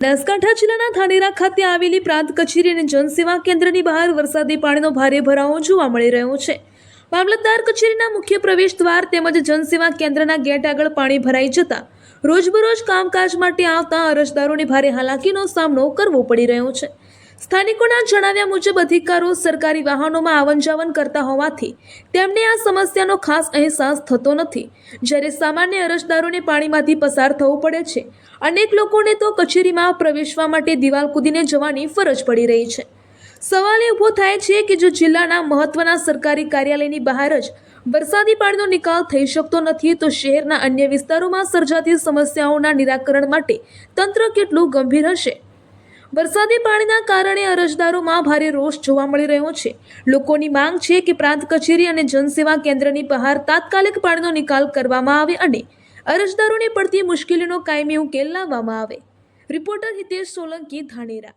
બનાસકાંઠા જિલ્લાના ધાનેરા ખાતે આવેલી પ્રાંત કચેરી અને જનસેવા કેન્દ્રની બહાર વરસાદી પાણીનો ભારે ભરાવો જોવા મળી રહ્યો છે। મામલતદાર કચેરીના મુખ્ય પ્રવેશ દ્વાર તેમજ જનસેવા કેન્દ્રના ગેટ આગળ પાણી ભરાઈ જતા રોજબરોજ કામકાજ માટે આવતા અરજદારોને ભારે હાલાકીનો સામનો કરવો પડી રહ્યો છે। સ્થાનિકોના જણાવ્યા મુજબ અધિકારીઓ સરકારી વાહનોમાં આવન જાવન કરતા હોવાથી તેમને આ સમસ્યાનો ખાસ અહેસાસ થતો નથી, જ્યારે સામાન્ય અરજદારોને પાણીમાંથી પસાર થવું પડે છે। અનેક લોકોને તો કચેરીમાં પ્રવેશવા માટે દિવાલ કૂદીને જવાની ફરજ પડી રહી છે। સવાલ એ ઊભો થાય છે કે જો જિલ્લાના મહત્વના સરકારી કાર્યાલયની બહાર જ વરસાદી પાણીનો નિકાલ થઈ શકતો નથી તો શહેરના અન્ય વિસ્તારોમાં સર્જાતી સમસ્યાઓના નિરાકરણ માટે તંત્ર કેટલું ગંભીર હશે। વરસાદી પાણીના કારણે અરજદારોમાં ભારે રોષ જોવા મળી રહ્યો છે। લોકોની માંગ છે કે પ્રાંત કચેરી અને જનસેવા કેન્દ્રની બહાર તાત્કાલિક પાણીનો નિકાલ કરવામાં આવે અને અરજદારોને પડતી મુશ્કેલીનો કાયમી ઉકેલ લાવવામાં આવે। રિપોર્ટર હિતેશ સોલંકી, ધાનેરા।